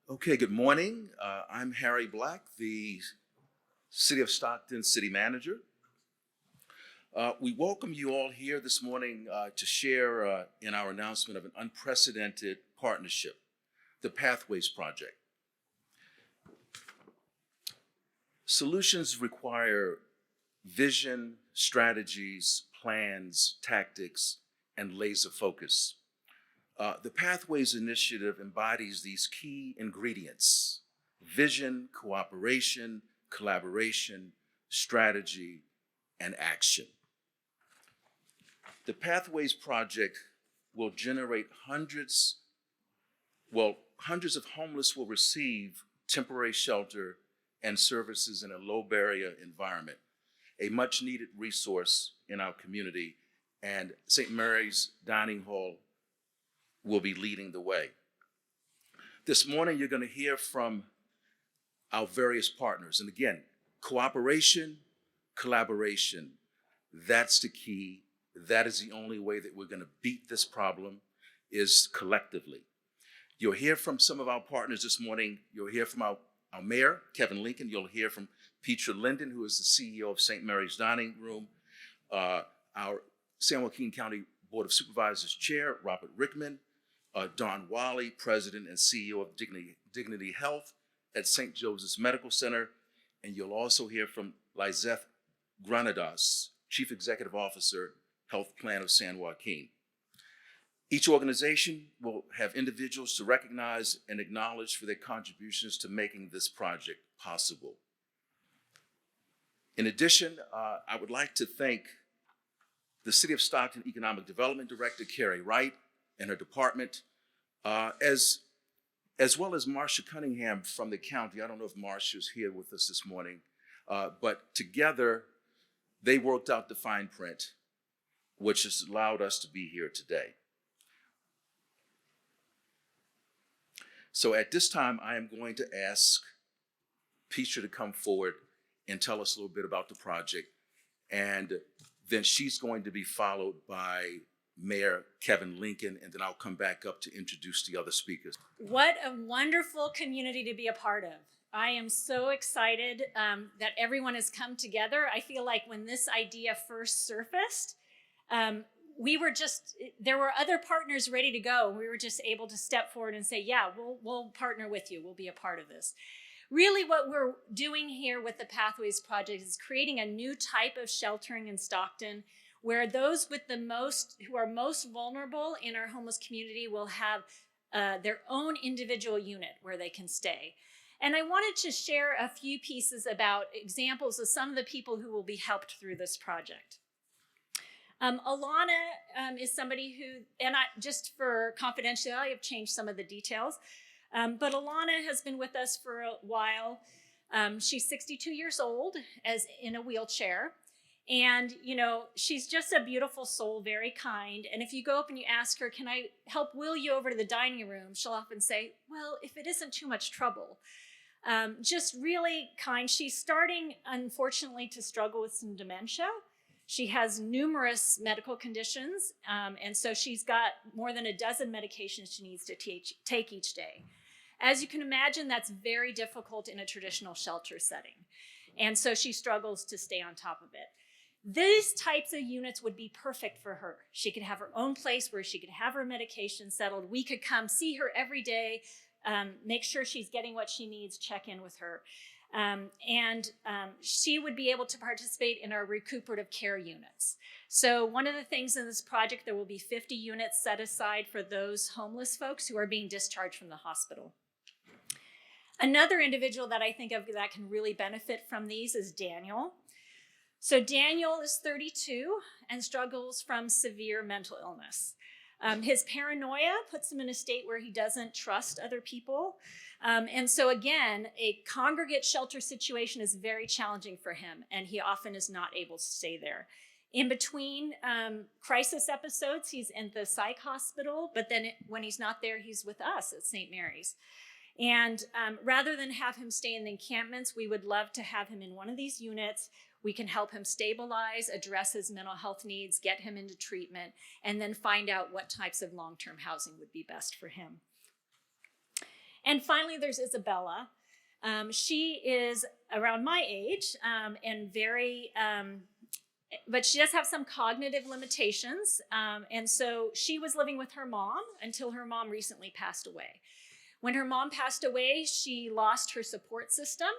Okay, good morning. I'm Harry Black, the City of Stockton City Manager. We welcome you all here this morning to share in our announcement of an unprecedented partnership, the Pathways Project. Solutions require vision, strategies, plans, tactics, and laser focus. The Pathways Initiative embodies these key ingredients: vision, cooperation, collaboration, strategy, and action. The Pathways Project will generate hundreds of homeless will receive temporary shelter and services in a low barrier environment, a much needed resource in our community, and St. Mary's Dining Hall will be leading the way. This morning, you're going to hear from our various partners. And again, cooperation, collaboration, that's the key. That is the only way that we're going to beat this problem, is collectively. You'll hear from some of our partners this morning. You'll hear from our mayor, Kevin Lincoln. You'll hear from Petra Linden, who is the CEO of St. Mary's Dining Room. Our San Joaquin County Board of Supervisors Chair, Robert Rickman. Don Wally, President and CEO of Dignity Health at St. Joseph's Medical Center. And you'll also hear from Lizeth Granados, Chief Executive Officer, Health Plan of San Joaquin. Each organization will have individuals to recognize and acknowledge for their contributions to making this project possible. In addition, I would like to thank the City of Stockton Economic Development Director, Carrie Wright, and her department, as well as Marcia Cunningham from the county. I don't know if Marcia's here with us this morning, but together they worked out the fine print, which has allowed us to be here today. So at this time, I am going to ask Petra to come forward and tell us a little bit about the project, and then she's going to be followed by Mayor Kevin Lincoln, and then I'll come back up to introduce the other speakers. What a wonderful community to be a part of. I am so excited that everyone has come together. I feel like when this idea first surfaced, there were other partners ready to go. We were just able to step forward and say, yeah, we'll partner with you. We'll be a part of this. Really what we're doing here with the Pathways Project is creating a new type of sheltering in Stockton, where those who are most vulnerable in our homeless community will have their own individual unit where they can stay. And I wanted to share a few pieces about examples of some of the people who will be helped through this project. Alana is somebody who, and just for confidentiality, I've changed some of the details, but Alana has been with us for a while. She's 62 years old, as in a wheelchair. And, she's just a beautiful soul, very kind. And if you go up and you ask her, can I help wheel you over to the dining room? She'll often say, well, if it isn't too much trouble. Just really kind. She's starting, unfortunately, to struggle with some dementia. She has numerous medical conditions. And so she's got more than a dozen medications she needs to take each day. As you can imagine, that's very difficult in a traditional shelter setting. And so she struggles to stay on top of it. These types of units would be perfect for her. She could have her own place where she could have her medication settled. We could come see her every day, make sure she's getting what she needs, check in with her. And she would be able to participate in our recuperative care units. So one of the things in this project, there will be 50 units set aside for those homeless folks who are being discharged from the hospital. Another individual that I think of that can really benefit from these is Daniel. So Daniel is 32 and struggles from severe mental illness. His paranoia puts him in a state where he doesn't trust other people. And so again, a congregate shelter situation is very challenging for him, and he often is not able to stay there. In between crisis episodes, he's in the psych hospital, but then when he's not there, he's with us at St. Mary's. And rather than have him stay in the encampments, we would love to have him in one of these units. We can help him stabilize, address his mental health needs, get him into treatment, and then find out what types of long-term housing would be best for him. And finally, there's Isabella. She is around my age and very, but she does have some cognitive limitations. And so she was living with her mom until her mom recently passed away. When her mom passed away, she lost her support system.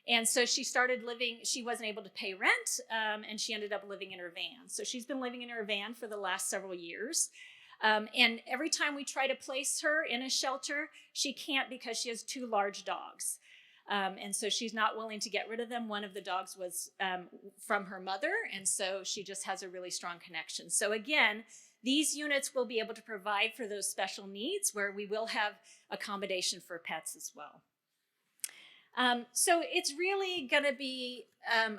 And so she started living, she wasn't able to pay rent, and she ended up living in her van. So she's been living in her van for the last several years. And every time we try to place her in a shelter, she can't because she has 2 large dogs. And so she's not willing to get rid of them. One of the dogs was from her mother, and so she just has a really strong connection. So again, these units will be able to provide for those special needs where we will have accommodation for pets as well. So it's really going to be,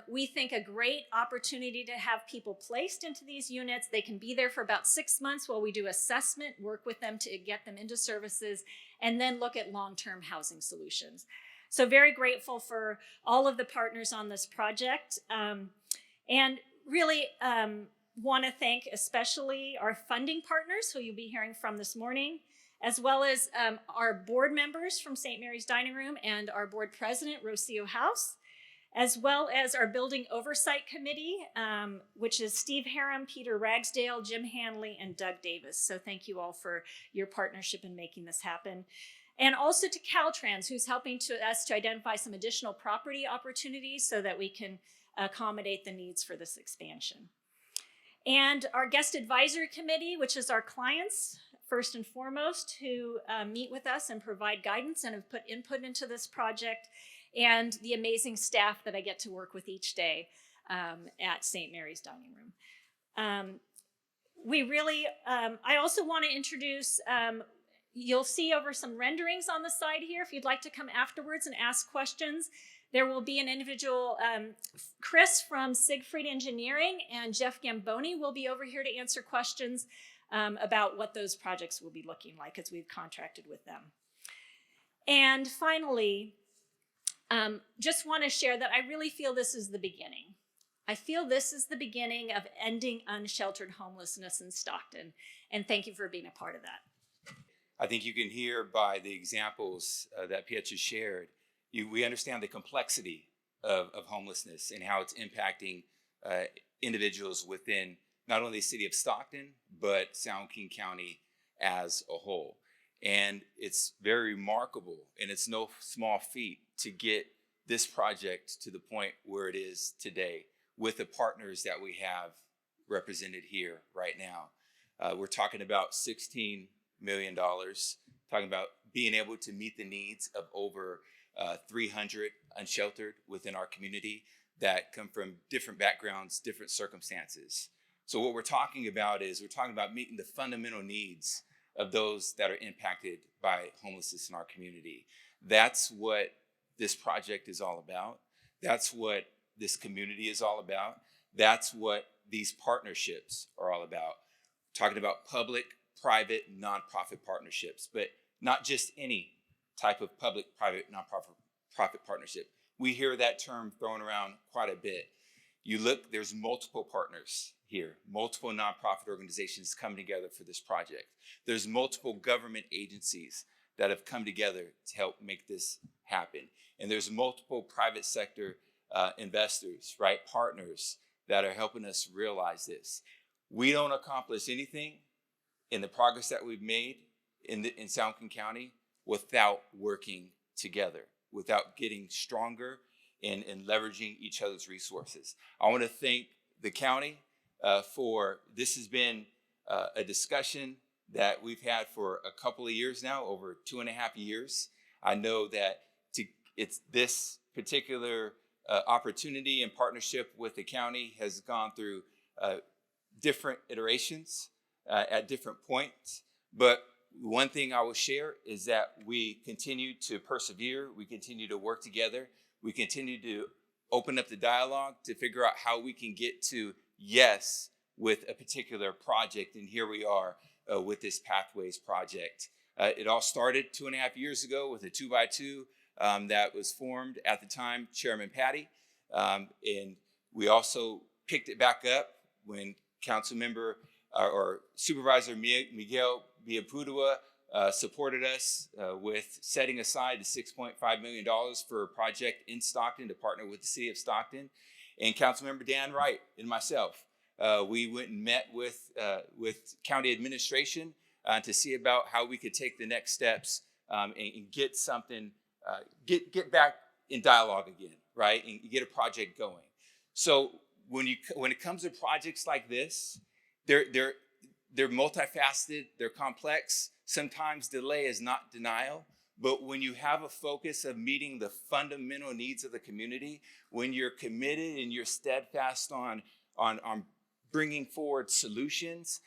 we think, a great opportunity to have people placed into these units. They can be there for about 6 months while we do assessment, work with them to get them into services, and then look at long-term housing solutions. So very grateful for all of the partners on this project, and really want to thank especially our funding partners who you'll be hearing from this morning, as well as our board members from St. Mary's Dining Room and our board president, Rocio House, as well as our building oversight committee, which is Steve Harum, Peter Ragsdale, Jim Hanley, and Doug Davis. So thank you all for your partnership in making this happen. And also to Caltrans, who's helping us to identify some additional property opportunities so that we can accommodate the needs for this expansion. And our guest advisory committee, which is our clients, first and foremost, who meet with us and provide guidance and have put input into this project, and the amazing staff that I get to work with each day at St. Mary's Dining Room. We really, I also want to introduce, you'll see over some renderings on the side here, if you'd like to come afterwards and ask questions. There will be an individual, Chris from Siegfried Engineering and Jeff Gamboni will be over here to answer questions about what those projects will be looking like as we've contracted with them. And finally, just want to share that I really feel this is the beginning. I feel this is the beginning of ending unsheltered homelessness in Stockton, and thank you for being a part of that. I think you can hear by the examples that Pietra shared, we understand the complexity of homelessness and how it's impacting individuals within not only the city of Stockton, but San Joaquin County as a whole. And it's very remarkable, and it's no small feat to get this project to the point where it is today with the partners that we have represented here right now. We're talking about $16 million, talking about being able to meet the needs of over 300 unsheltered within our community that come from different backgrounds, different circumstances. So what we're talking about is we're talking about meeting the fundamental needs of those that are impacted by homelessness in our community. That's what this project is all about. That's what this community is all about. That's what these partnerships are all about. Talking about public, private, nonprofit partnerships, but not just any type of public, private, nonprofit partnership. We hear that term thrown around quite a bit. You look, there's multiple partners here, multiple nonprofit organizations come together for this project. There's multiple government agencies that have come together to help make this happen. And there's multiple private sector investors, right, partners that are helping us realize this. We don't accomplish anything in the progress that we've made in San Joaquin County without working together, without getting stronger and leveraging each other's resources. I want to thank the county for this has been a discussion that we've had for a couple of years now, over 2.5 years. I know that it's this particular opportunity and partnership with the county has gone through different iterations at different points. But one thing I will share is that we continue to persevere. We continue to work together. We continue to open up the dialogue to figure out how we can get to yes with a particular project. And here we are with this Pathways project. It all started 2.5 years ago with a 2x2 that was formed at the time, Chairman Patty. And we also picked it back up when Council Member or Supervisor Miguel Villalpudua supported us with setting aside the $6.5 million for a project in Stockton to partner with the city of Stockton. And Councilmember Dan Wright and myself, we went and met with county administration to see about how we could take the next steps and get something, get back in dialogue again, right? And get a project going. So when it comes to projects like this, they're multifaceted, they're complex. Sometimes delay is not denial, but when you have a focus of meeting the fundamental needs of the community, when you're committed and you're steadfast on bringing forward solutions,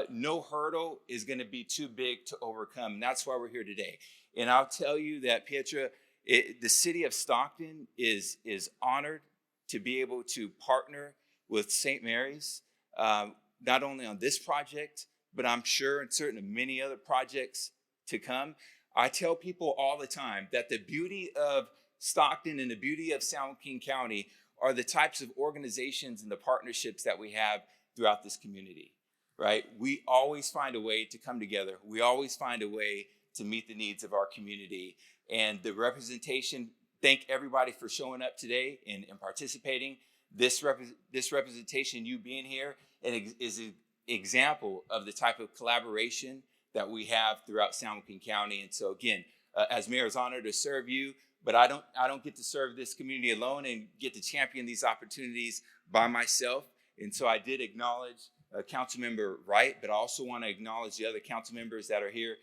no hurdle is going to be too big to overcome. And that's why we're here today. And I'll tell you that, Pietra, the city of Stockton is honored to be able to partner with St. Mary's, not only on this project, but I'm sure in certain many other projects to come. I tell people all the time that the beauty of Stockton and the beauty of San Joaquin County are the types of organizations and the partnerships that we have throughout this community, right? We always find a way to come together. We always find a way to meet the needs of our community. And the representation, thank everybody for showing up today and participating. This representation, you being here, is an example of the type of collaboration that we have throughout San Joaquin County. And so again, as mayor, it's an honor to serve you, but I don't get to serve this community alone and get to champion these opportunities by myself. And so I did acknowledge Councilmember Wright, but I also want to acknowledge the other council members that are here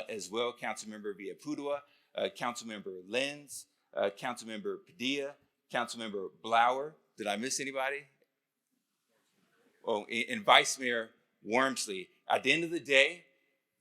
as well. Councilmember Villalpudua, Councilmember Lenz, Councilmember Padilla, Councilmember Blower. Did I miss anybody? Oh, and Vice Mayor Wormsley. At the end of the day,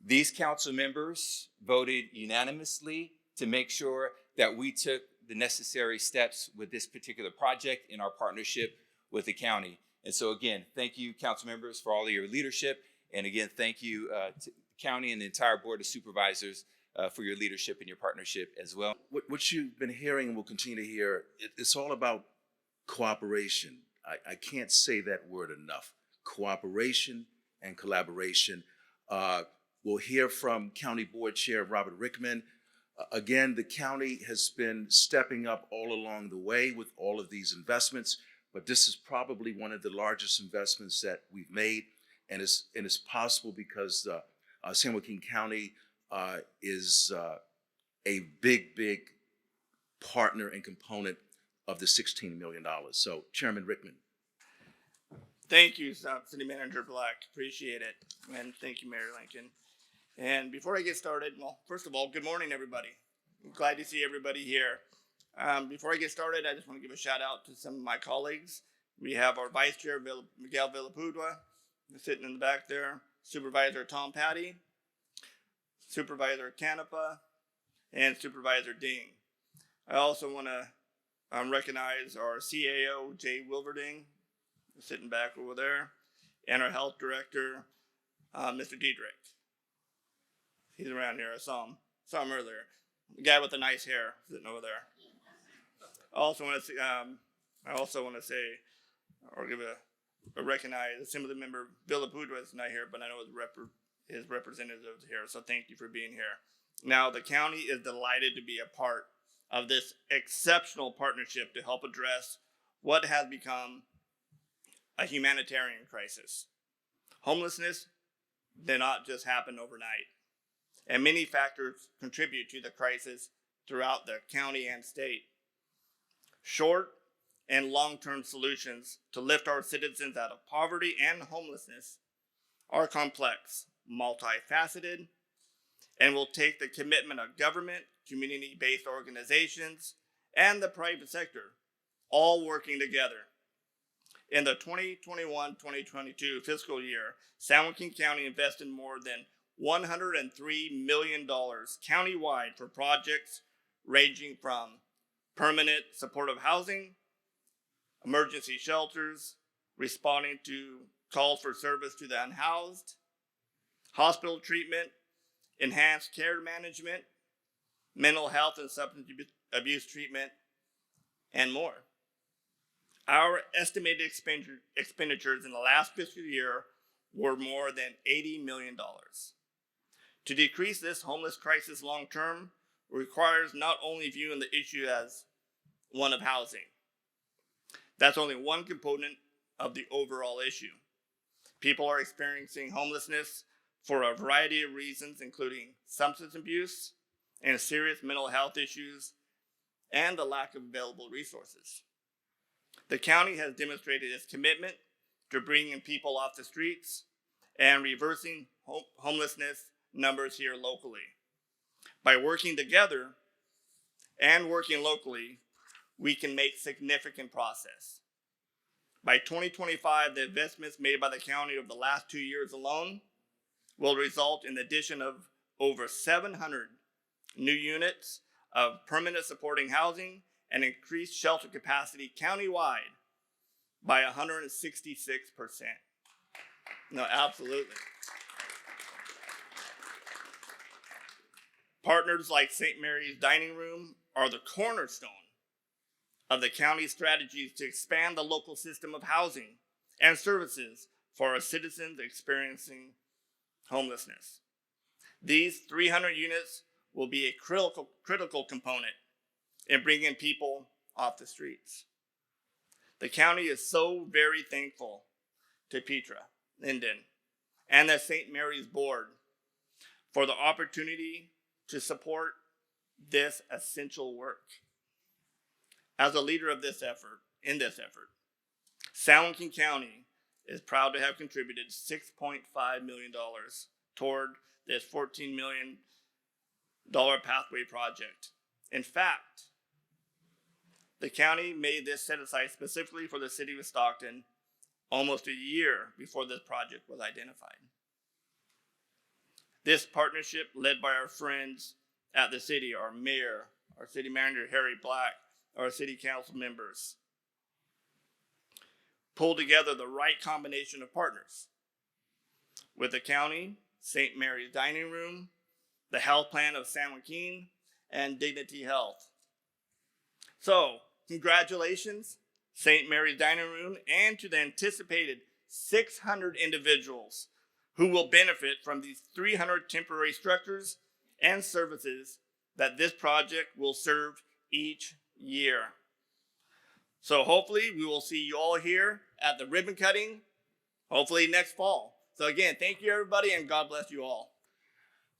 these council members voted unanimously to make sure that we took the necessary steps with this particular project in our partnership with the county. And so again, thank you, council members, for all of your leadership. And again, thank you to the county and the entire board of supervisors for your leadership and your partnership as well. What you've been hearing and will continue to hear, it's all about cooperation. I can't say that word enough. Cooperation and collaboration. We'll hear from County Board Chair Robert Rickman. Again, the county has been stepping up all along the way with all of these investments, but this is probably one of the largest investments that we've made, and it's possible because San Joaquin County is a big partner and component of the $16 million. So, Chairman Rickman. Thank you, City Manager Black. Appreciate it. And thank you, Mayor Lincoln. And before I get started, well, first of all, good morning, everybody. I'm glad to see everybody here. Before I get started, I just want to give a shout out to some of my colleagues. We have our Vice Chair, Miguel Villalpudua, sitting in the back there, Supervisor Tom Patty, Supervisor Canepa, and Supervisor Ding. I also want to recognize our CAO, Jay Wilverding, sitting back over there, and our Health Director, Mr. Diedrich. He's around here. I saw him earlier. The guy with the nice hair sitting over there. I also want to say, or give a recognize some of the member. Villalpudua is not here, but I know his representatives here. So thank you for being here. Now the county is delighted to be a part of this exceptional partnership to help address what has become a humanitarian crisis. Homelessness did not just happen overnight, and many factors contribute to the crisis throughout the county and state. Short and long-term solutions to lift our citizens out of poverty and homelessness are complex, multifaceted, and will take the commitment of government, community-based organizations, and the private sector, all working together. In the 2021-2022 fiscal year, San Joaquin County invested more than $103 million countywide for projects ranging from permanent supportive housing, emergency shelters, responding to calls for service to the unhoused, hospital treatment, enhanced care management, mental health and substance abuse treatment, and more. Our estimated expenditures in the last fiscal year were more than $80 million. To decrease this homeless crisis long term requires not only viewing the issue as one of housing. That's only one component of the overall issue. People are experiencing homelessness for a variety of reasons, including substance abuse and serious mental health issues and the lack of available resources. The county has demonstrated its commitment to bringing people off the streets and reversing homelessness numbers here locally. By working together and working locally, we can make significant progress. By 2025, the investments made by the county over the last 2 years alone will result in the addition of over 700 new units of permanent supporting housing and increased shelter capacity countywide by 166%. No, absolutely. Partners like St. Mary's Dining Room are the cornerstone of the county's strategies to expand the local system of housing and services for our citizens experiencing homelessness. These 300 units will be a critical component in bringing people off the streets. The county is so very thankful to Petra Linden and the St. Mary's Board for the opportunity to support this essential work. As a leader of this effort, San Joaquin County is proud to have contributed $6.5 million toward this $14 million pathway project. In fact, the county made this set aside specifically for the city of Stockton almost a year before this project was identified. This partnership, led by our friends at the city, our mayor, our city manager, Harry Black, our city council members, pulled together the right combination of partners with the county, St. Mary's Dining Room, the health plan of San Joaquin, and Dignity Health. So, congratulations, St. Mary's Dining Room, and to the anticipated 600 individuals who will benefit from these 300 temporary structures and services that this project will serve each year. So hopefully we will see you all here at the ribbon cutting, hopefully next fall. So again, thank you everybody, and God bless you all.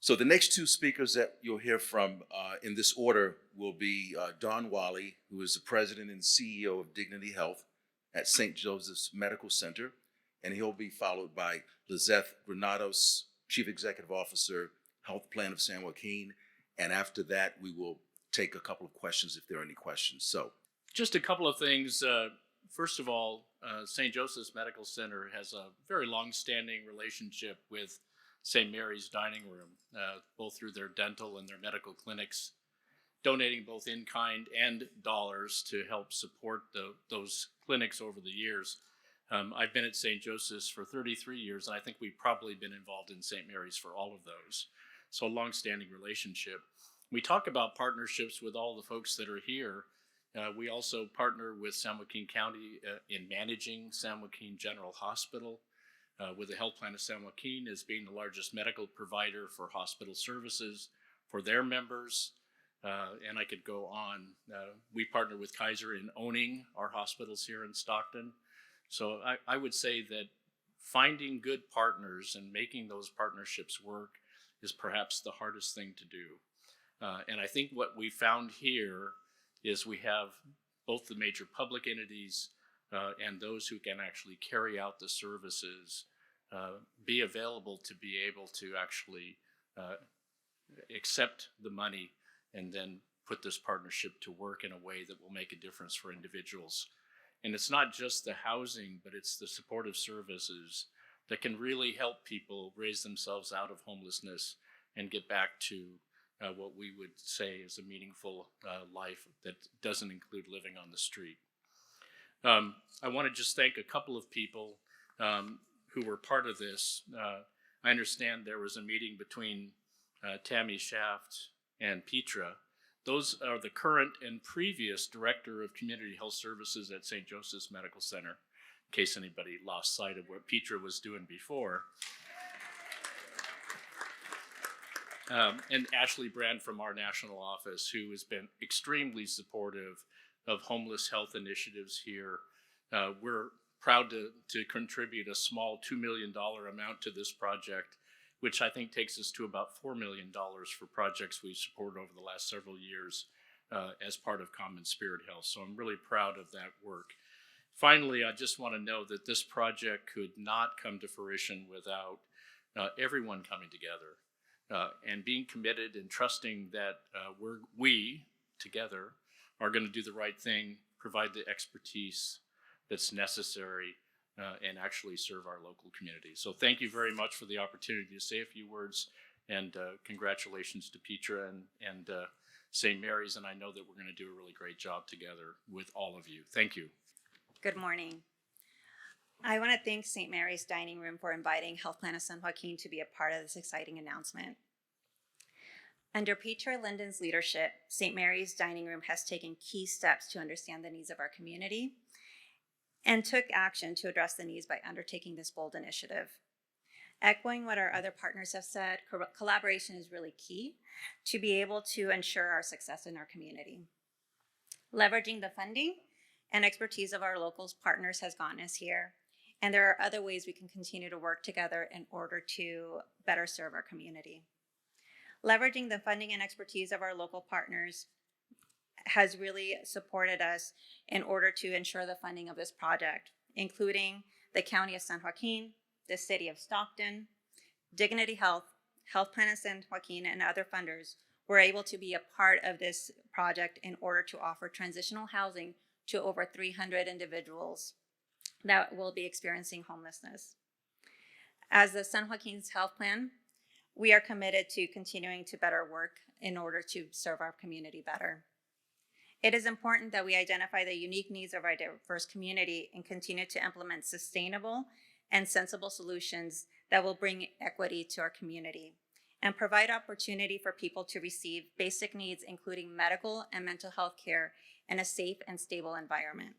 So the next two speakers that you'll hear from in this order will be Don Wally, who is the president and CEO of Dignity Health at St. Joseph's Medical Center, and he'll be followed by Lizeth Granados, Chief Executive Officer, Health Plan of San Joaquin, and after that we will take a couple of questions if there are any questions. So, just a couple of things. First of all, St. Joseph's Medical Center has a very long-standing relationship with St. Mary's Dining Room, both through their dental and their medical clinics, donating both in kind and dollars to help support those clinics over the years. I've been at St. Joseph's for 33 years, and I think we've probably been involved in St. Mary's for all of those. So a long-standing relationship. We talk about partnerships with all the folks that are here. We also partner with San Joaquin County in managing San Joaquin General Hospital, with the Health Plan of San Joaquin as being the largest medical provider for hospital services for their members. And I could go on. We partner with Kaiser in owning our hospitals here in Stockton. So I would say that finding good partners and making those partnerships work is perhaps the hardest thing to do. And I think what we found here is we have both the major public entities and those who can actually carry out the services be available to be able to actually accept the money and then put this partnership to work in a way that will make a difference for individuals. And it's not just the housing, but it's the supportive services that can really help people raise themselves out of homelessness and get back to what we would say is a meaningful life that doesn't include living on the street. I want to just thank a couple of people who were part of this. I understand there was a meeting between Tammy Shaft and Petra. Those are the current and previous Director of Community Health Services at St. Joseph's Medical Center, in case anybody lost sight of what Petra was doing before. and Ashley Brand from our national office, who has been extremely supportive of homeless health initiatives here. We're proud to contribute a small $2 million amount to this project, which I think takes us to about $4 million for projects we've supported over the last several years as part of Common Spirit Health. So I'm really proud of that work. Finally, I just want to know that this project could not come to fruition without everyone coming together and being committed and trusting that we together are going to do the right thing, provide the expertise that's necessary, and actually serve our local community. So thank you very much for the opportunity to say a few words, and congratulations to Petra and St. Mary's, and I know that we're going to do a really great job together with all of you. Thank you. Good morning. I want to thank St. Mary's Dining Room for inviting Health Plan of San Joaquin to be a part of this exciting announcement. Under Petra Linden's leadership, St. Mary's Dining Room has taken key steps to understand the needs of our community and took action to address the needs by undertaking this bold initiative. Echoing what our other partners have said, collaboration is really key to be able to ensure our success in our community. Leveraging the funding and expertise of our local partners has gotten us here, and there are other ways we can continue to work together in order to better serve our community. Leveraging the funding and expertise of our local partners has really supported us in order to ensure the funding of this project, including the County of San Joaquin, the City of Stockton, Dignity Health, Health Plan of San Joaquin, and other funders were able to be a part of this project in order to offer transitional housing to over 300 individuals that will be experiencing homelessness. As the San Joaquin's Health Plan, we are committed to continuing to better work in order to serve our community better. It is important that we identify the unique needs of our diverse community and continue to implement sustainable and sensible solutions that will bring equity to our community and provide opportunity for people to receive basic needs, including medical and mental health care, in a safe and stable environment.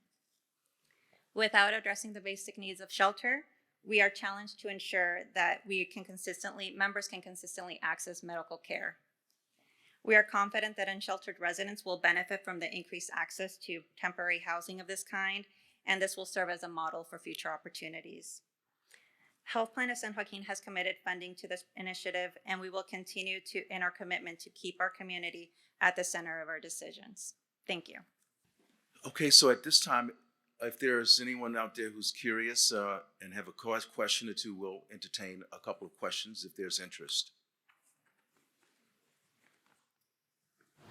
Without addressing the basic needs of shelter, we are challenged to ensure that members can consistently access medical care. We are confident that unsheltered residents will benefit from the increased access to temporary housing of this kind, and this will serve as a model for future opportunities. Health Plan of San Joaquin has committed funding to this initiative, and we will continue in our commitment to keep our community at the center of our decisions. Thank you. Okay, so at this time, if there's anyone out there who's curious and have a question or two, we'll entertain a couple of questions if there's interest.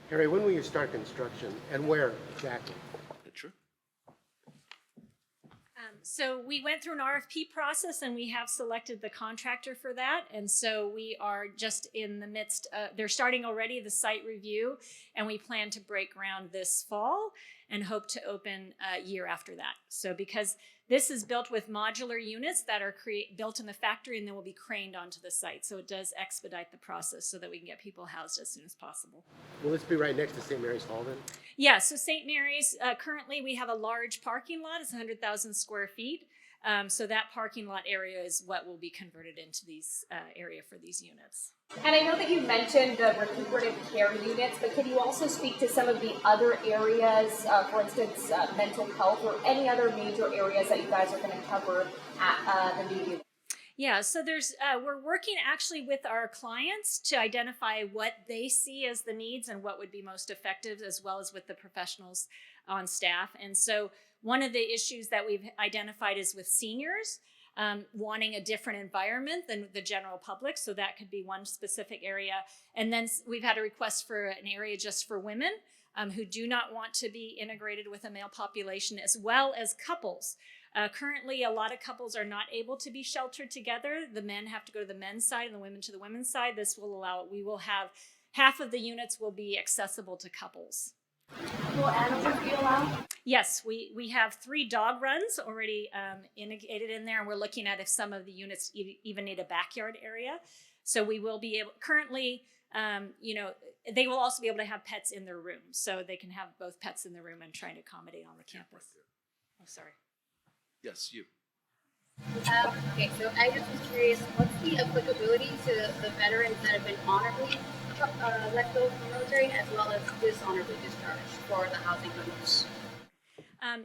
Harry, when will you start construction and where exactly? Petra? So we went through an RFP process and we have selected the contractor for that. And so we are just in the midst, they're starting already the site review, and we plan to break ground this fall and hope to open a year after that. So because this is built with modular units that are built in the factory and then will be craned onto the site. So it does expedite the process so that we can get people housed as soon as possible. Will this be right next to St. Mary's Hall then? Yeah, so St. Mary's, currently we have a large parking lot. It's 100,000 square feet. So that parking lot area is what will be converted into these area for these units. And I know that you mentioned the recuperative care units, but can you also speak to some of the other areas, for instance, mental health or any other major areas that you guys are going to cover at the new unit? Yeah, so we're working actually with our clients to identify what they see as the needs and what would be most effective, as well as with the professionals on staff. And so one of the issues that we've identified is with seniors wanting a different environment than the general public. So that could be one specific area. And then we've had a request for an area just for women who do not want to be integrated with a male population, as well as couples. Currently, a lot of couples are not able to be sheltered together. The men have to go to the men's side and the women to the women's side. This will allow, we will have half of the units will be accessible to couples. Will animals be allowed? Yes, we have 3 dog runs already integrated in there, and we're looking at if some of the units even need a backyard area. So we will be able, currently, they will also be able to have pets in their room. So they can have both pets in the room and trying to accommodate on the campus. Oh, sorry. Yes, you. Okay, so I just was curious, what's the applicability to the veterans that have been honorably let go from the military as well as dishonorably discharged for the housing homes?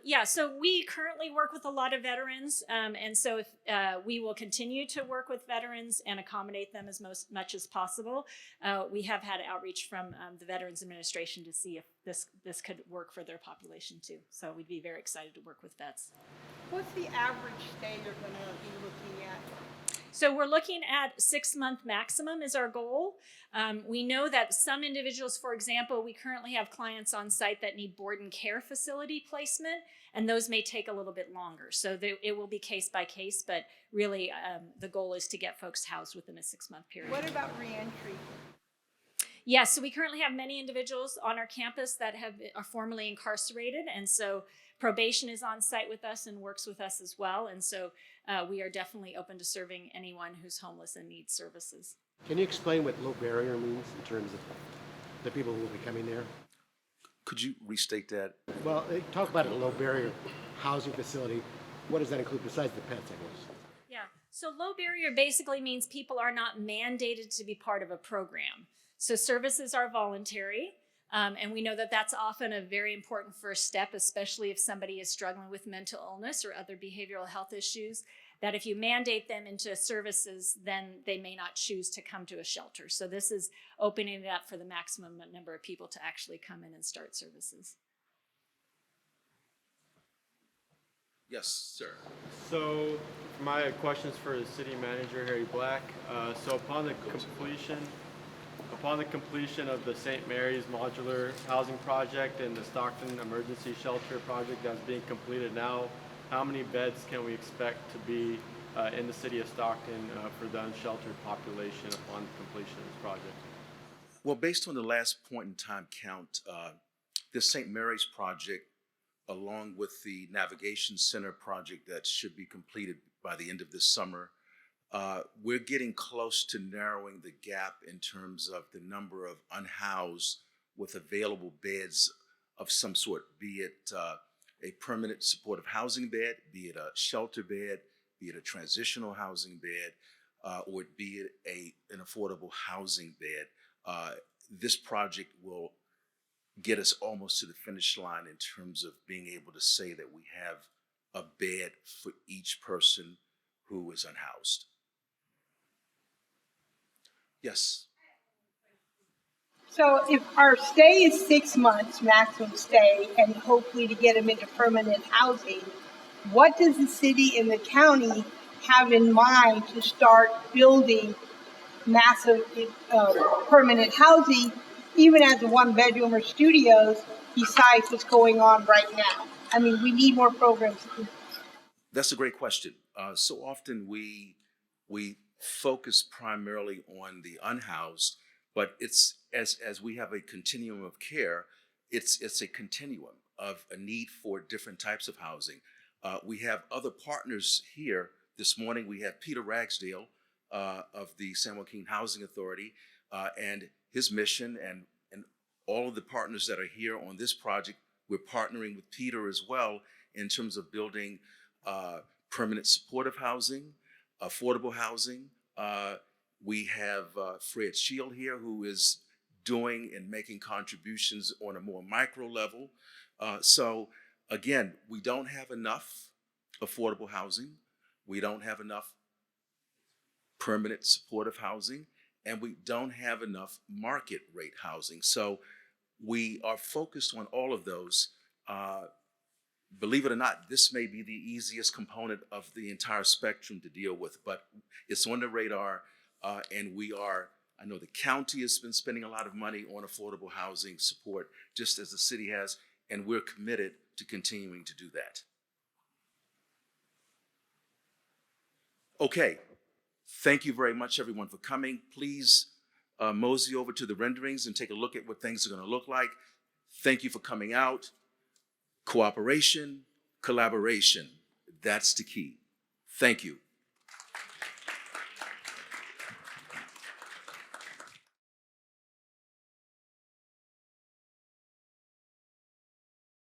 Yeah, so we currently work with a lot of veterans, and so if, we will continue to work with veterans and accommodate them as much as possible. We have had outreach from the Veterans Administration to see if this could work for their population too. So we'd be very excited to work with vets. What's the average stay you're going to be looking at? So we're looking at 6-month maximum is our goal. We know that some individuals, for example, we currently have clients on site that need board and care facility placement, and those may take a little bit longer. So it will be case by case, but really the goal is to get folks housed within a 6-month period. What about reentry? Yes, so we currently have many individuals on our campus that are formerly incarcerated, and so probation is on site with us and works with us as well. And so we are definitely open to serving anyone who's homeless and needs services. Can you explain what low barrier means in terms of the people who will be coming there? Could you restate that? Well, they talk about a low barrier housing facility. What does that include besides the pets, I guess? Yeah, so low barrier basically means people are not mandated to be part of a program. So services are voluntary. And we know that that's often a very important first step, especially if somebody is struggling with mental illness or other behavioral health issues, that if you mandate them into services, then they may not choose to come to a shelter. So this is opening it up for the maximum number of people to actually come in and start services. Yes, sir. So my question's for the city manager, Harry Black. So upon the completion of the St. Mary's Modular Housing Project and the Stockton Emergency Shelter Project that's being completed now, how many beds can we expect to be in the city of Stockton for the unsheltered population upon completion of this project? Well, based on the last point in time count, the St. Mary's project, along with the Navigation Center project that should be completed by the end of this summer, we're getting close to narrowing the gap in terms of the number of unhoused with available beds of some sort, be it a permanent supportive housing bed, be it a shelter bed, be it a transitional housing bed, or be it an affordable housing bed. This project will get us almost to the finish line in terms of being able to say that we have a bed for each person who is unhoused. Yes. So if our stay is 6 months, maximum stay, and hopefully to get them into permanent housing, what does the city and the county have in mind to start building massive permanent housing, even as a 1-bedroom or studios, besides what's going on right now? I mean, we need more programs. That's a great question. So often we focus primarily on the unhoused, but it's as we have a continuum of care, it's a continuum of a need for different types of housing. We have other partners here. This morning we have Peter Ragsdale of the San Joaquin Housing Authority and his mission and all of the partners that are here on this project. We're partnering with Peter as well in terms of building permanent supportive housing, affordable housing. We have Fred Shield here, who is doing and making contributions on a more micro level. So again, we don't have enough affordable housing. We don't have enough permanent supportive housing, and we don't have enough market rate housing. So we are focused on all of those. Believe it or not, this may be the easiest component of the entire spectrum to deal with, but it's on the radar, and I know the county has been spending a lot of money on affordable housing support, just as the city has, and we're committed to continuing to do that. Okay, thank you very much, everyone, for coming. Please mosey over to the renderings and take a look at what things are going to look like. Thank you for coming out. Cooperation, collaboration, that's the key. Thank you.